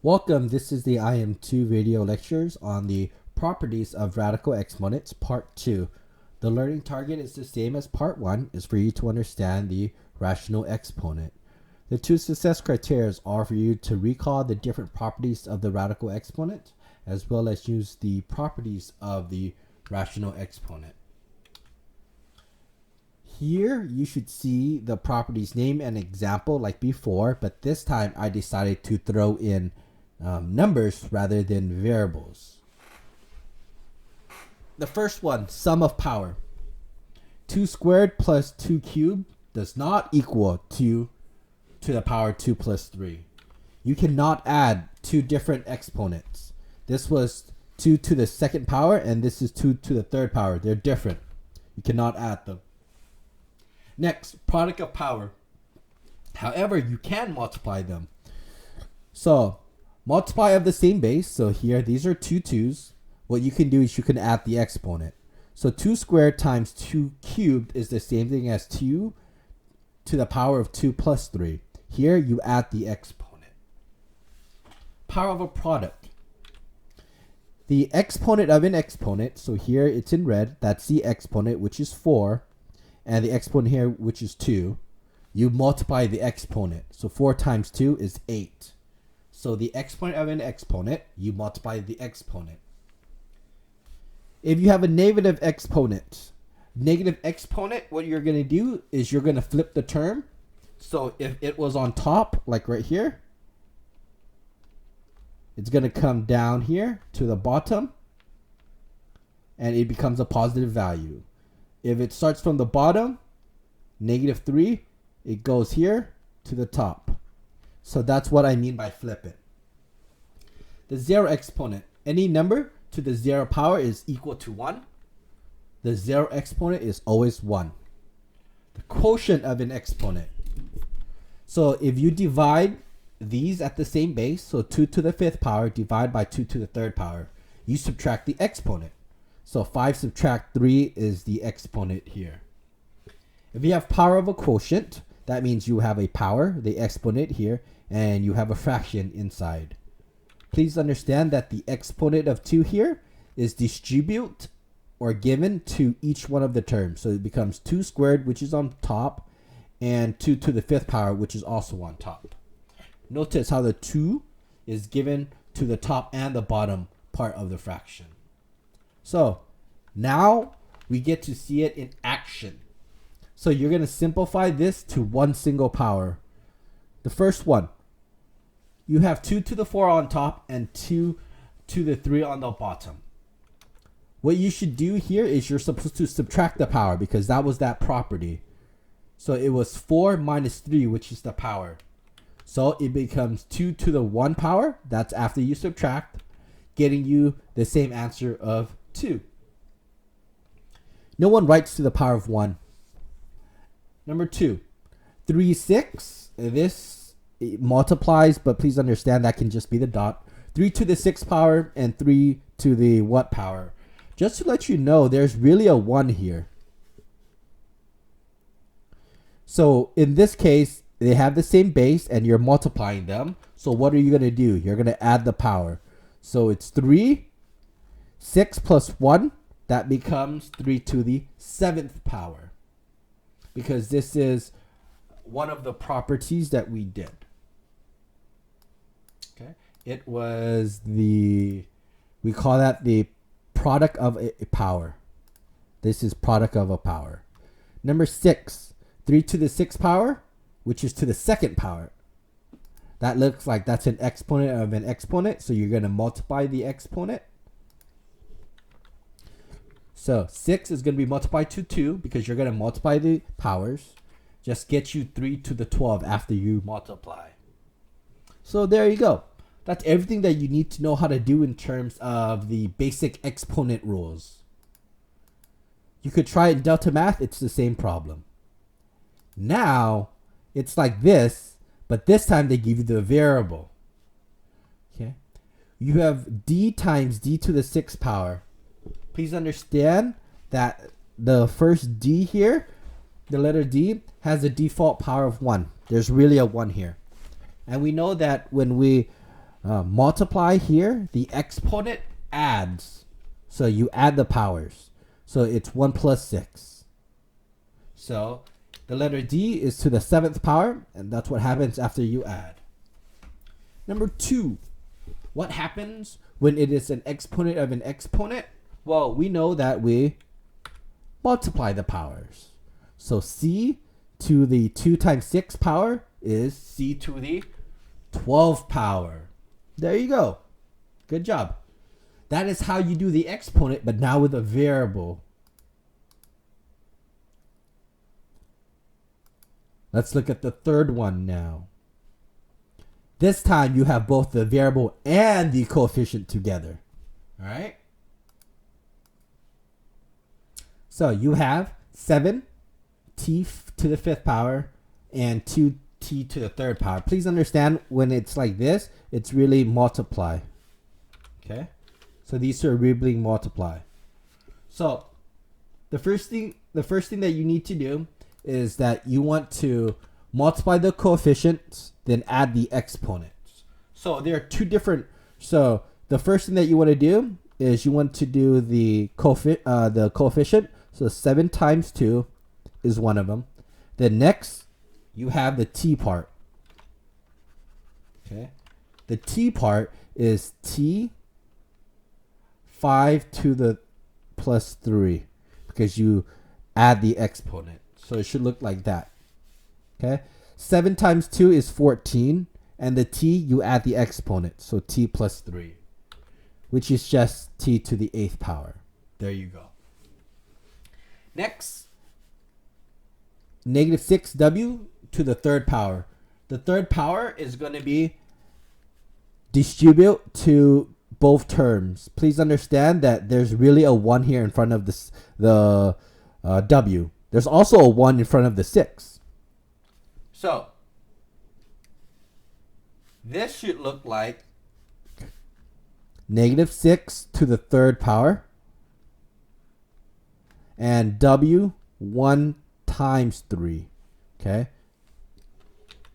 Welcome, this is the IM2 video lectures on the properties of radical exponents, part 2. The learning target is the same as part 1, is for you to understand the rational exponent. The two success criteria are for you to recall the different properties of the radical exponent, as well as use the properties of the rational exponent. Here you should see the properties name and example like before, but this time I decided to throw in numbers rather than variables. The first one, sum of power. 2 squared plus 2 cubed does not equal 2 to the power 2 plus 3. You cannot add two different exponents. This was 2 to the second power and this is 2 to the third power. They're different. You cannot add them. Next, product of power. However, you can multiply them. So, multiply of the same base. So here, these are two 2's. What you can do is you can add the exponent. So 2 squared times 2 cubed is the same thing as 2 to the power of 2 plus 3. Here, you add the exponent. Power of a product. The exponent of an exponent, so here it's in red, that's the exponent, which is 4. And the exponent here, which is 2, you multiply the exponent. So 4 times 2 is 8. So the exponent of an exponent, you multiply the exponent. If you have a negative exponent, what you're going to do is you're going to flip the term. So if it was on top, like right here, it's going to come down here to the bottom, and it becomes a positive value. If it starts from the bottom, -3, it goes here to the top. So that's what I mean by flip it. The zero exponent. Any number to the 0 power is equal to 1. The zero exponent is always 1. The quotient of an exponent. So if you divide these at the same base, so 2 to the 5th power divided by 2 to the 3rd power, you subtract the exponent. So 5 subtract 3 is the exponent here. If you have power of a quotient, that means you have a power, the exponent here, and you have a fraction inside. Please understand that the exponent of 2 here is distribute or given to each one of the terms. So it becomes 2 squared, which is on top, and 2 to the 5th power, which is also on top. Notice how the 2 is given to the top and the bottom part of the fraction. So now we get to see it in action. So you're going to simplify this to one single power. The first one, you have 2 to the 4 on top and 2 to the 3 on the bottom. What you should do here is you're supposed to subtract the power because that was that property. So it was 4 minus 3, which is the power. So it becomes 2 to the 1 power. That's after you subtract, getting you the same answer of 2. No one writes to the power of 1. Number 2, 3, 6. This multiplies, but please understand that can just be the dot. 3 to the 6th power and 3 to the what power? Just to let you know, there's really a 1 here. So in this case, they have the same base and you're multiplying them. So what are you going to do? You're going to add the power. So it's 3, 6 plus 1. That becomes 3 to the 7th power. Because this is one of the properties that we did. Okay. It was we call that the product of a power. This is product of a power. Number 6, 3 to the 6th power, which is to the 2nd power. That looks like that's an exponent of an exponent. So you're going to multiply the exponent. So 6 is going to be multiplied to 2 because you're going to multiply the powers. Just get you 3 to the 12 after you multiply. So there you go. That's everything that you need to know how to do in terms of the basic exponent rules. You could try it in Delta Math. It's the same problem. Now it's like this, but this time they give you the variable. Okay. You have d times d to the 6th power. Please understand that the first d here, the letter d, has a default power of 1. There's really a 1 here. And we know that when we multiply here, the exponent adds. So you add the powers. So it's 1 plus 6. So the letter D is to the 7th power, and that's what happens after you add. Number 2, what happens when it is an exponent of an exponent? Well, we know that we multiply the powers. So C to the 2 times 6 power is C to the 12th power. There you go. Good job. That is how you do the exponent, but now with a variable. Let's look at the third one now. This time you have both the variable and the coefficient together. All right? So you have 7t to the 5th power and 2t to the 3rd power. Please understand, when it's like this, it's really multiply. Okay? So these two are really multiply. So the first thing that you need to do is that you want to multiply the coefficients, then add the exponents. So there are two different. So the first thing that you want to do is you want to do the coefficient. So 7 times 2 is one of them. Then next, you have the t part. Okay, the t part is t 5 to the plus 3 because you add the exponent. So it should look like that. Okay, 7 times 2 is 14, and the t, you add the exponent, so t plus 3, which is just t to the 8th power. There you go. Next, negative 6w to the 3rd power. The 3rd power is going to be distribute to both terms. Please understand that there's really a 1 here in front of the w. There's also a 1 in front of the 6. So this should look like negative 6 to the 3rd power and w 1 times 3. Okay,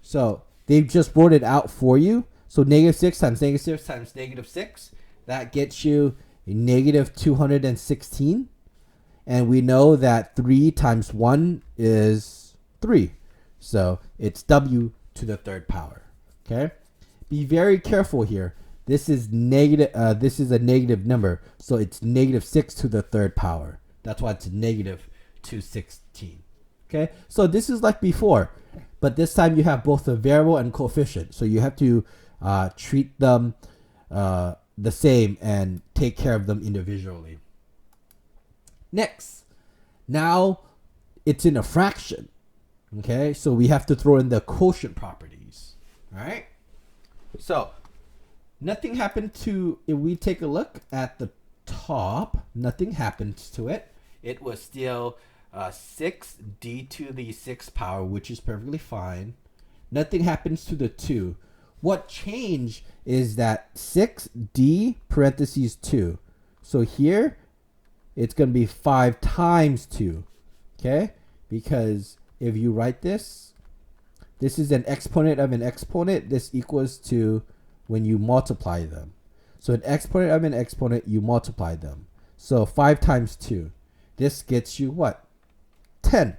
so they've just wrote it out for you. So negative 6 times negative 6 times negative 6, that gets you a negative 216. And we know that 3 times 1 is 3. So it's w to the 3rd power. Okay, be very careful here. This is negative. This is a negative number, so it's negative 6 to the 3rd power. That's why it's negative 216. Okay, so this is like before, but this time you have both the variable and coefficient. So you have to treat them the same and take care of them individually. Next, now it's in a fraction. Okay, so we have to throw in the quotient properties. All right, so nothing happened to, if we take a look at the top, nothing happens to it. It was still 6d to the 6th power, which is perfectly fine. Nothing happens to the 2. What changed is that 6d parentheses 2. So here, it's going to be 5 times 2. Okay? Because if you write this, this is an exponent of an exponent. This equals to when you multiply them. So an exponent of an exponent, you multiply them. So 5 times 2. This gets you what? 10.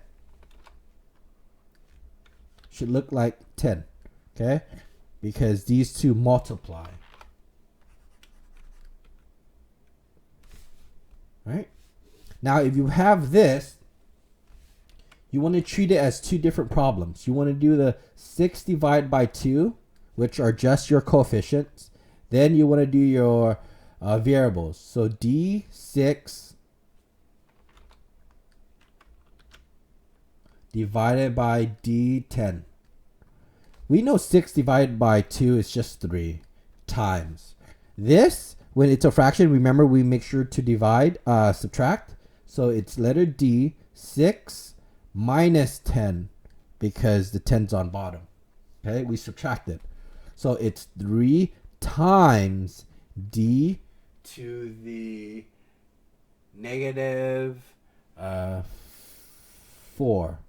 Should look like 10. Okay? Because these two multiply. Right? Now, if you have this, you want to treat it as two different problems. You want to do the 6 divided by 2, which are just your coefficients. Then you want to do your variables. So d6 divided by d10. We know 6 divided by 2 is just 3 times. This, when it's a fraction, remember we make sure to divide, subtract. So it's letter D, 6 minus 10, because the 10's on bottom. Okay, we subtract it. So it's 3 times D to the negative 4.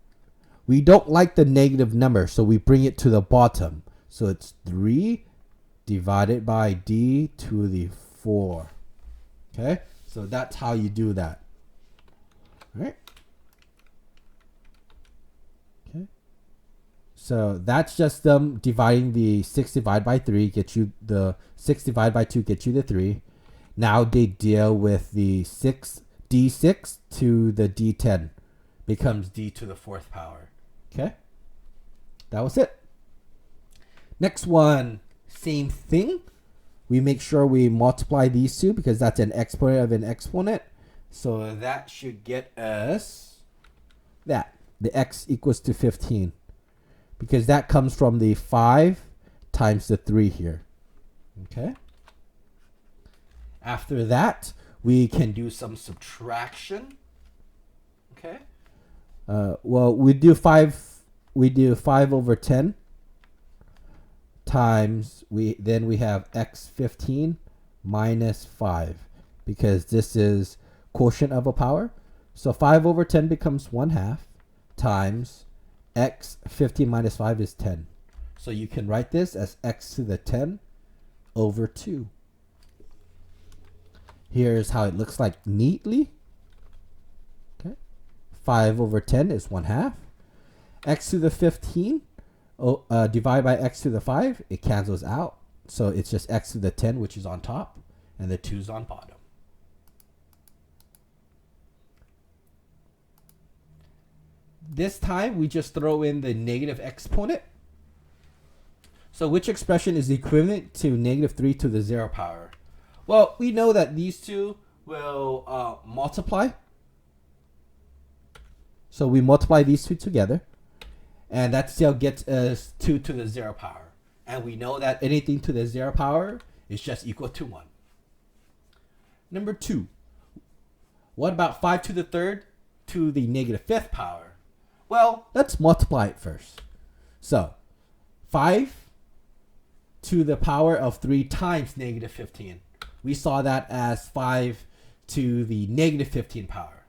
We don't like the negative number, so we bring it to the bottom. So it's 3d divided by d to the 4. Okay, so that's how you do that. All right. Okay. So that's just them dividing the 6 divided by 3, get you the 6 divided by 2, get you the 3. Now they deal with the d6 to the d10. Becomes d to the 4th power. Okay. That was it. Next one, same thing. We make sure we multiply these two because that's an exponent of an exponent. So that should get us that. The x equals to 15. Because that comes from the 5 times the 3 here. Okay. After that, we can do some subtraction. Okay. Well, we do 5 over 10 times then we have x15 minus 5 because this is quotient of a power. So 5 over 10 becomes 1/2 times x15 minus 5 is 10. So you can write this as x to the 10 over 2. Here's how it looks like neatly. Okay. 5 over 10 is 1/2. X to the 15 divided by x to the 5, it cancels out. So it's just x to the 10, which is on top, and the 2 is on bottom. This time, we just throw in the negative exponent. So which expression is equivalent to negative 3 to the 0 power? Well, we know that these two will multiply. So we multiply these two together. And that still gets us 2 to the 0 power. And we know that anything to the 0 power is just equal to 1. Number 2. What about 5 to the 3rd to the negative 5th power? Well, let's multiply it first. So 5 to the power of 3 times negative 15. We saw that as 5 to the negative 15 power.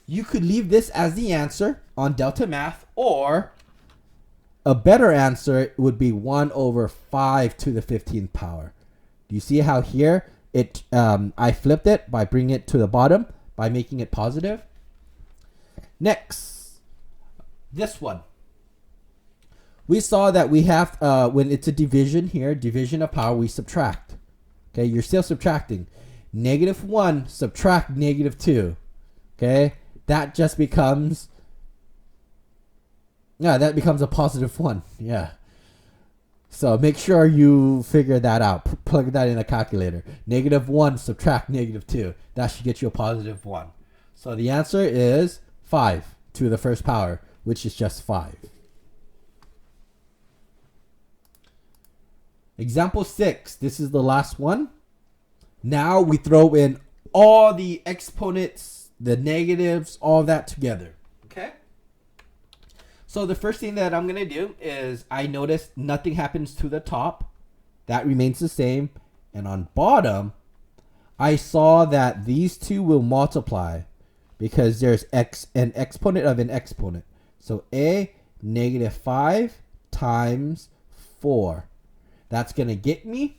You could leave this as the answer on Delta Math, or a better answer would be 1 over 5 to the 15th power. Do you see how here I flipped it by bringing it to the bottom by making it positive? Next, this one. We saw that we have, when it's a division here, division of power, we subtract. Okay, you're still subtracting. Negative 1 subtract negative 2. Okay, that just becomes, that becomes a positive 1. Yeah. So make sure you figure that out. Plug that in a calculator. Negative 1 subtract negative 2. That should get you a positive 1. So the answer is 5 to the 1st power, which is just 5. Example 6. This is the last one. Now we throw in all the exponents, the negatives, all that together. Okay? So the first thing that I'm going to do is I notice nothing happens to the top. That remains the same. And on bottom, I saw that these two will multiply because there's an exponent of an exponent. So a negative 5 times 4. That's going to get me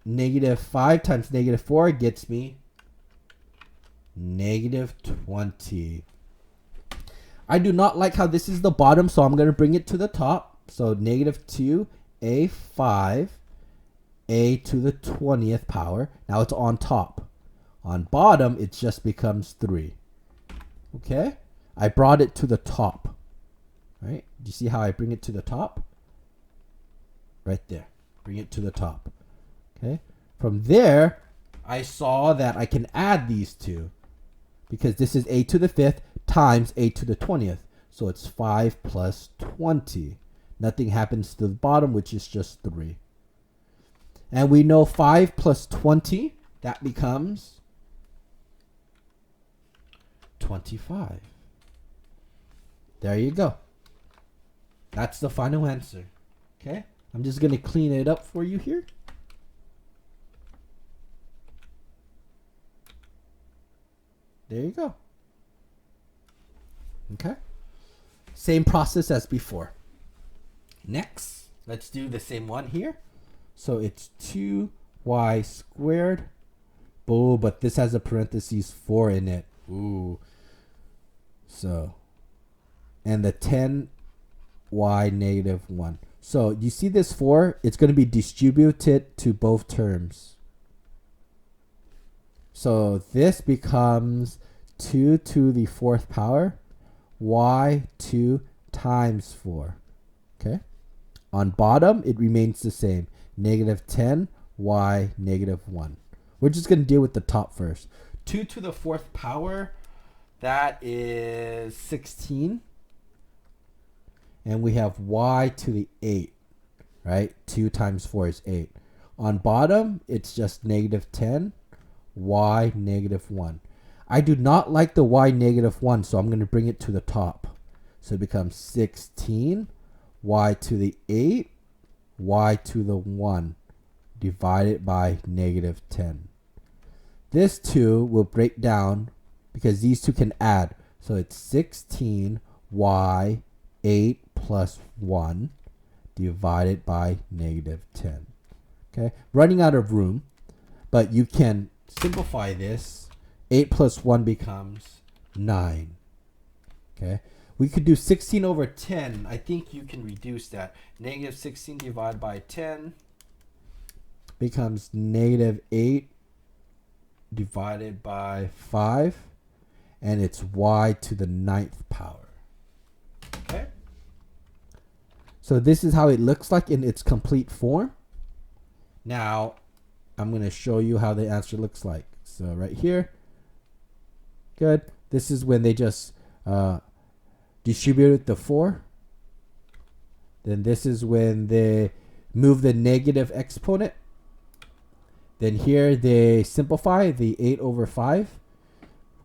negative 5 times negative 4 gets me negative 20. I do not like how this is the bottom, so I'm going to bring it to the top. So negative 2a5 a to the 20th power. Now it's on top. On bottom, it just becomes 3. Okay? I brought it to the top. Right? Do you see how I bring it to the top? Right there. Bring it to the top. Okay? From there, I saw that I can add these two because this is a to the 5th times a to the 20th. So it's 5 plus 20. Nothing happens to the bottom, which is just 3. And we know 5 plus 20, that becomes 25. There you go. That's the final answer. Okay? I'm just going to clean it up for you here. There you go. Okay? Same process as before. Next. Let's do the same one here. So it's 2y squared. Oh, but this has a parentheses 4 in it. Ooh. So, and the 10y negative 1. So you see this 4? It's going to be distributed to both terms. So this becomes 2 to the 4th power y2 times 4. Okay. On bottom, it remains the same. Negative 10 y negative 1. We're just going to deal with the top first. 2 to the 4th power, that is 16. And we have y to the 8, right? 2 times 4 is 8. On bottom, it's just negative 10 y negative 1. I do not like the y negative 1, so I'm going to bring it to the top. So it becomes 16 y to the 8 y to the 1 divided by negative 10. This 2 will break down because these two can add. So it's 16 y 8 plus 1 divided by negative 10. Okay, running out of room, but you can simplify this. 8 plus 1 becomes 9. Okay, we could do 16 over 10. I think you can reduce that. Negative 16 divided by 10 becomes negative 8 divided by 5. And it's y to the 9th power. Okay. So this is how it looks like in its complete form. Now, I'm going to show you how the answer looks like. So right here. Good. This is when they just distributed the 4. Then this is when they move the negative exponent. Then here they simplify. The 8 over 5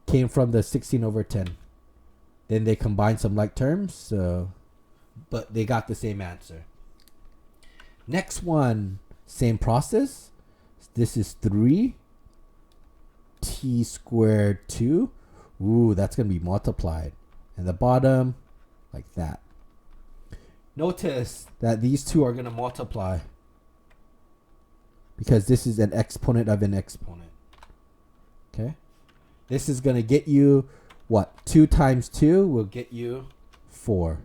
came from the 16 over 10. Then they combine some like terms, but they got the same answer. Next one, same process. This is 3 t squared 2. Ooh, that's going to be multiplied. And the bottom, like that. Notice that these two are going to multiply because this is an exponent of an exponent. Okay? This is going to get you, what? 2 times 2 will get you 4.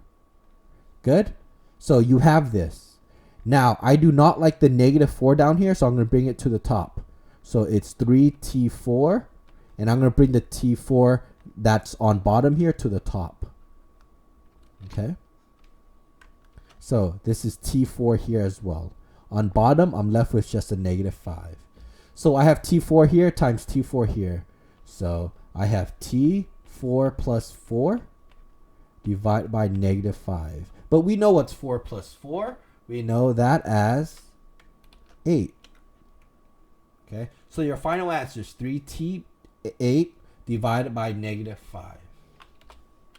Good? So you have this. Now, I do not like the negative 4 down here, so I'm going to bring it to the top. So it's 3t4, and I'm going to bring the t4 that's on bottom here to the top. Okay? So this is t4 here as well. On bottom, I'm left with just a negative 5. So I have t4 here times t4 here. So I have t4 plus 4 divided by negative 5. But we know what's 4 plus 4. We know that as 8. Okay, so your final answer is 3t8 divided by negative 5.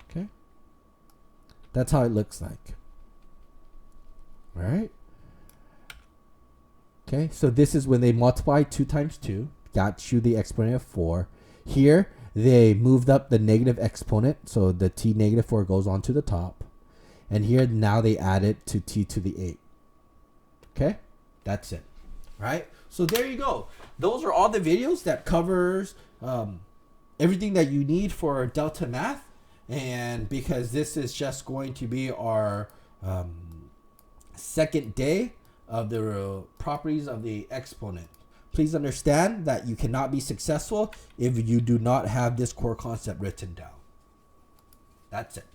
Okay, that's how it looks like. All right. Okay, so this is when they multiply 2 times 2. Got you the exponent of 4. Here, they moved up the negative exponent, so the t negative 4 goes on to the top. And here, now they add it to t to the 8. Okay, that's it. Right? So there you go. Those are all the videos that covers everything that you need for Delta Math. And because this is just going to be our second day of the properties of the exponent. Please understand that you cannot be successful if you do not have this core concept written down. That's it.